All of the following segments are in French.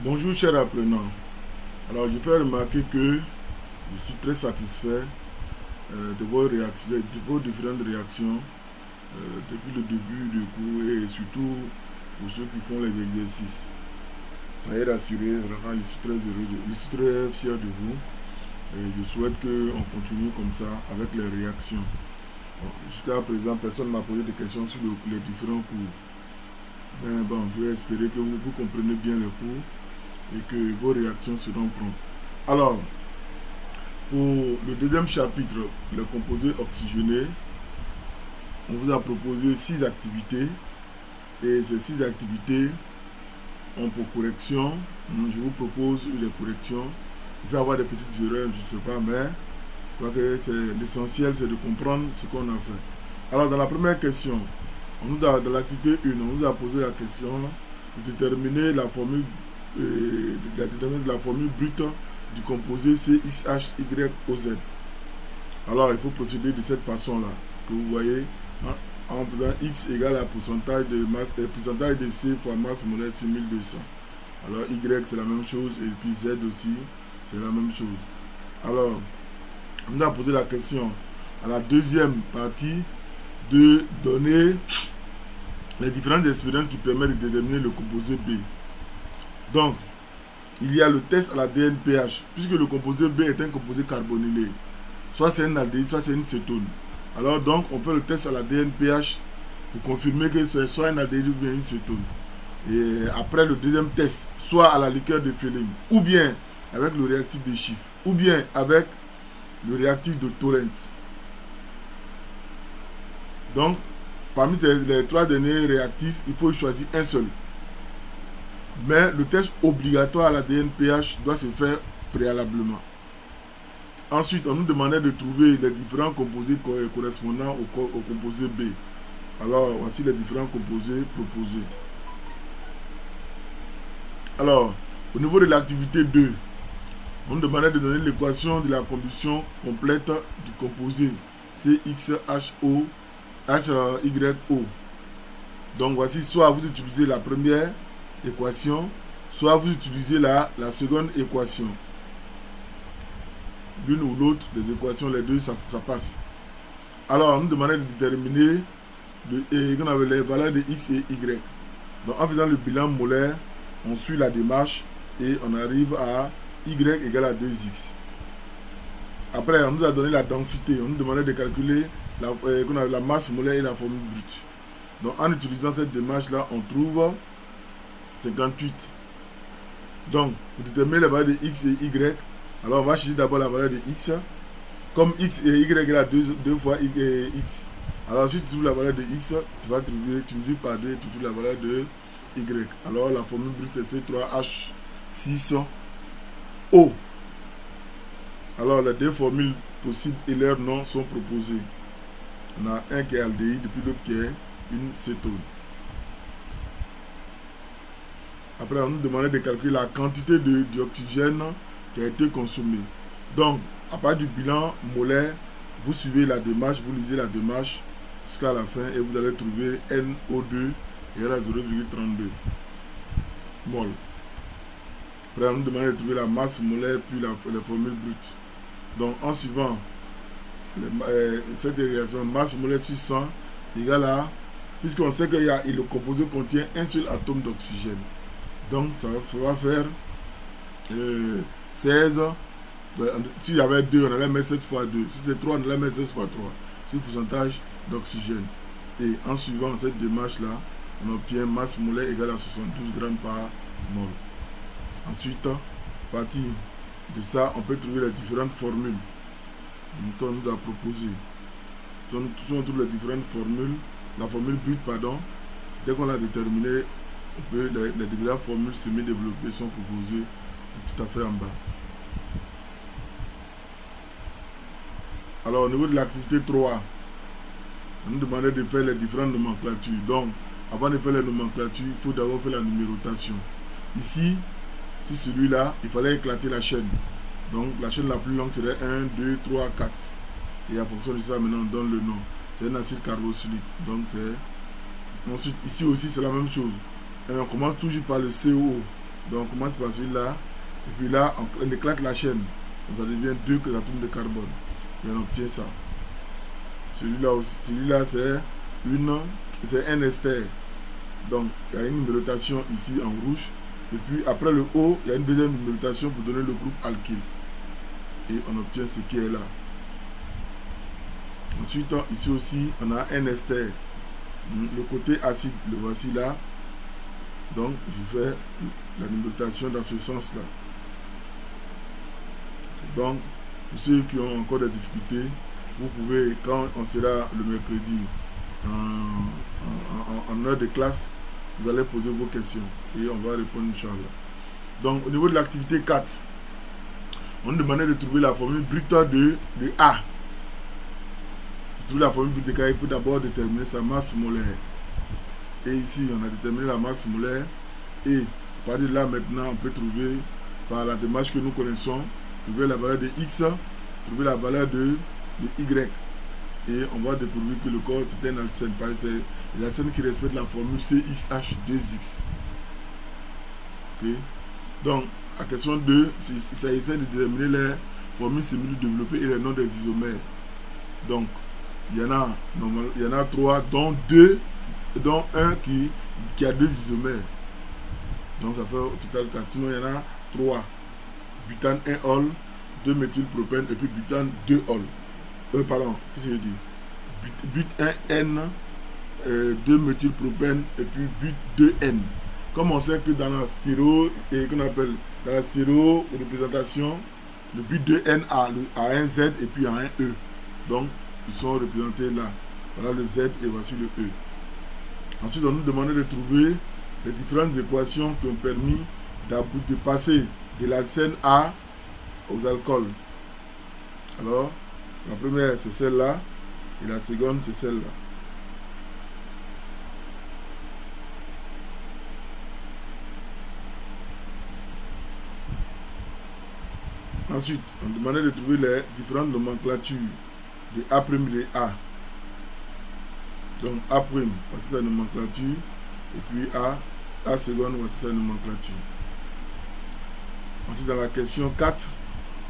Bonjour chers apprenants. Alors je fais remarquer que je suis très satisfait de vos réactions, de vos différentes réactions depuis le début du cours et surtout pour ceux qui font les exercices. Soyez rassurés, vraiment je suis très heureux, je suis très fier de vous et je souhaite qu'on continue comme ça avec les réactions. Bon, jusqu'à présent, personne ne m'a posé de questions sur les différents cours. Mais bon, je vais espérer que vous comprenez bien les cours et que vos réactions seront promptes. Alors, pour le deuxième chapitre, les composés oxygénés, on vous a proposé 6 activités et ces 6 activités ont pour correction, je vous propose les corrections. Il peut y avoir des petites erreurs, je ne sais pas, mais je crois que l'essentiel c'est de comprendre ce qu'on a fait. Alors, dans la première question, dans l'activité 1, on nous a posé la question de déterminer la formule brute du composé CXHYOZ. Alors il faut procéder de cette façon là que vous voyez, hein, en faisant X égale à pourcentage de masse, pourcentage de C fois masse molaire sur 1200. Alors Y c'est la même chose et puis Z aussi c'est la même chose. Alors on a posé la question à la deuxième partie de donner les différentes expériences qui permettent de déterminer le composé B. Donc, il y a le test à la DNPH, puisque le composé B est un composé carbonylé. Soit c'est un aldéhyde, soit c'est une cétone. Alors donc, on fait le test à la DNPH pour confirmer que c'est soit un aldéhyde ou bien une cétone. Et après le deuxième test, soit à la liqueur de Fehling, ou bien avec le réactif de Schiff, ou bien avec le réactif de Torrens. Donc, parmi les 3 derniers réactifs, il faut choisir un seul. Mais le test obligatoire à la DNPH doit se faire préalablement. Ensuite, on nous demandait de trouver les différents composés correspondant au composé B. Alors, voici les différents composés proposés. Alors, au niveau de l'activité 2, on nous demandait de donner l'équation de la combustion complète du composé CXHYO. Donc, voici, soit vous utilisez la première équation, soit vous utilisez la seconde équation. L'une ou l'autre des équations, les deux, ça passe. Alors, on nous demandait de déterminer les valeurs de X et Y. Donc, en faisant le bilan molaire, on suit la démarche et on arrive à Y égale à 2X. Après, on nous a donné la densité. On nous demandait de calculer la masse molaire et la formule brute. Donc, en utilisant cette démarche-là, on trouve 58. Donc, pour déterminer la valeur de X et Y, alors on va chercher d'abord la valeur de X. Comme X et Y égale à 2 fois X. Alors, si tu trouves la valeur de X, tu vas trouver, tu multiplies par 2 et tu trouves la valeur de Y. Alors, la formule brute c'est C3H6O. Alors, les deux formules possibles et leurs noms sont proposés. On a un qui est aldéhyde et puis l'autre qui est une cétone. Après, on nous demandait de calculer la quantité d'oxygène qui a été consommée. Donc, à partir du bilan molaire, vous suivez la démarche, vous lisez la démarche jusqu'à la fin et vous allez trouver NO2 égale à 0,32 mol. Après, on nous demandait de trouver la masse molaire puis la formule brute. Donc, en suivant cette réaction, masse molaire sur 100 égale à, puisqu'on sait que le composé contient un seul atome d'oxygène. Donc, ça va faire 16. S'il y avait 2, on allait mettre 7 fois 2. Si c'est 3, on allait mettre 16 fois 3. C'est le pourcentage d'oxygène. Et en suivant cette démarche-là, on obtient masse molaire égale à 72 grammes par mol. Ensuite, à partir de ça, on peut trouver les différentes formules qu'on nous a proposées. Si on trouve les différentes formules, la formule brute, pardon, dès qu'on l'a déterminée, les différentes formules semi-développées sont proposées tout à fait en bas. Alors au niveau de l'activité 3, on nous demandait de faire les différentes nomenclatures. Donc avant de faire les nomenclatures, il faut d'abord faire la numérotation. Ici, sur celui-là, il fallait éclater la chaîne. Donc la chaîne la plus longue serait 1, 2, 3, 4. Et en fonction de ça, maintenant on donne le nom. C'est un acide carboxylique. Donc c'est... Ensuite, ici aussi c'est la même chose. Et on commence toujours par le COO. Donc on commence par celui-là. Et puis là, on éclate la chaîne. Donc ça devient 2 atomes de carbone. Et on obtient ça. Celui-là aussi, celui-là c'est un ester. Donc il y a une numérotation ici en rouge. Et puis après le O, il y a une deuxième numérotation pour donner le groupe alkyle. Et on obtient ce qui est là. Ensuite, ici aussi, on a un ester. Le côté acide, le voici là. Donc, je fais la numérotation dans ce sens-là. Donc, pour ceux qui ont encore des difficultés, vous pouvez, quand on sera le mercredi en heure de classe, vous allez poser vos questions et on va répondre, Inch'Allah. Donc, au niveau de l'activité 4, on nous demandait de trouver la formule brute de A. Pour trouver la formule brute de A, il faut d'abord déterminer sa masse molaire. Et ici, on a déterminé la masse molaire. Et à partir de là, maintenant, on peut trouver, par la démarche que nous connaissons, trouver la valeur de X, trouver la valeur de Y. Et on va découvrir que le corps, c'est un alcène. C'est l'alcène qui respecte la formule CXH2X. Okay. Donc, la question 2, il s'agissait de déterminer les formules semi-développées et les noms des isomères. Donc, il y en a 3, dont un qui a 2 isomères. Donc, ça fait au total 4. Sinon, il y en a 3. Butane 1-ol, 2-méthylpropène et puis butane 2-ol. Pardon, qu'est-ce que je dis? But 1N, 2-méthylpropène et puis but 2N. Comme on sait que dans la stéréo, et qu'on appelle dans la stéréo représentation, le but 2N a un Z et puis a un E. Donc, ils sont représentés là. Voilà le Z et voici le E. Ensuite, on nous demandait de trouver les différentes équations qui ont permis de passer de l'alcène A aux alcools. Alors, la première c'est celle-là et la seconde c'est celle-là. Ensuite, on demandait de trouver les différentes nomenclatures de A' et de A. Donc A', voici sa nomenclature, et puis A seconde, voici sa nomenclature. Ensuite, dans la question 4,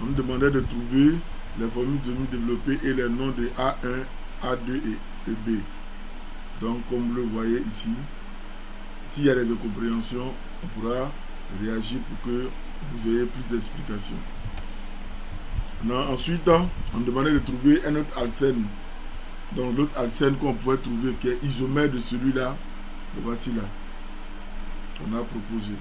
on nous demandait de trouver les formules semi-développées et les noms de A1, A2 et B. Donc, comme vous le voyez ici, s'il y a des incompréhensions, on pourra réagir pour que vous ayez plus d'explications. Ensuite, on demandait de trouver un autre alcène. Donc, l'autre alcène qu'on pouvait trouver qui est isomère de celui-là, le voici là. On a proposé.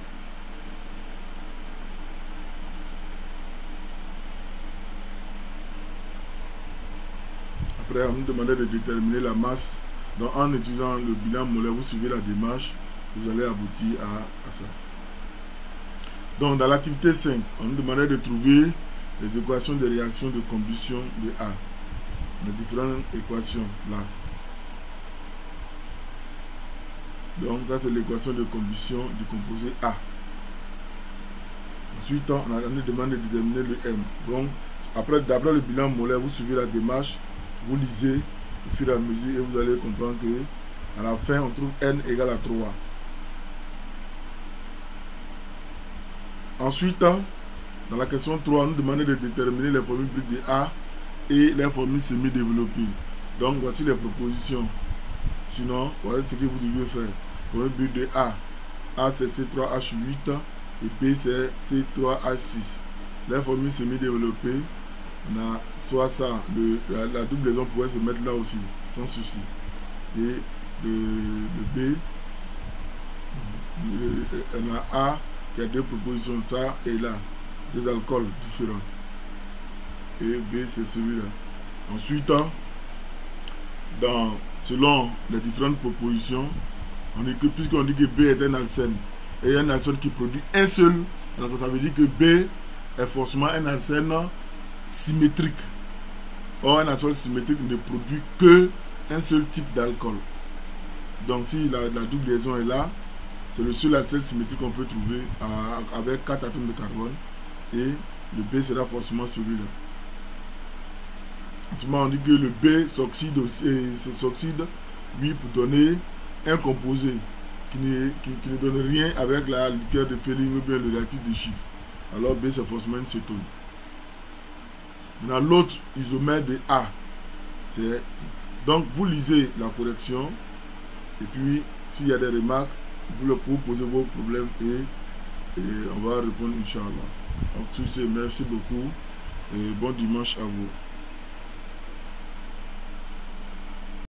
Après, on nous demandait de déterminer la masse. Donc, en utilisant le bilan molaire, vous suivez la démarche, vous allez aboutir à ça. Donc, dans l'activité 5, on nous demandait de trouver les équations de réaction de combustion de A. Les différentes équations là. Donc, ça c'est l'équation de combustion du composé A. Ensuite, on nous demande de déterminer le M. Donc, d'après le bilan molaire, vous suivez la démarche, vous lisez au fur et à mesure et vous allez comprendre que à la fin, on trouve N égale à 3. Ensuite, dans la question 3, on nous demandait de déterminer les formules brutes de A et les formules semi-développées. Donc, voici les propositions. Sinon, voici ce que vous devez faire. Formule brute de A. A, c'est C3H8 et B, c'est C3H6. Les formules semi-développées, on a soit ça, la double pourrait se mettre là aussi, sans souci. Et le B, on a A qui a 2 propositions, ça et là. 2 alcools différents. Et B, c'est celui-là. Ensuite, selon les différentes propositions, puisqu'on dit que B est un alcène, et un alcène qui produit un seul, alors ça veut dire que B est forcément un alcène symétrique. Or, un alcène symétrique ne produit que un seul type d'alcool. Donc, si la double liaison est là, c'est le seul alcène symétrique qu'on peut trouver avec 4 atomes de carbone. Et le B sera forcément celui-là. En ce moment, on dit que le B s'oxyde, oui, pour donner un composé. qui ne donne rien avec la liqueur de féline ou bien le réactif de chiffre. Alors B c'est forcément une cétone. Maintenant l'autre isomère de A. Donc vous lisez la correction et puis s'il y a des remarques, vous posez vos problèmes et on va répondre Inch'Allah. Donc sur ce, merci beaucoup et bon dimanche à vous.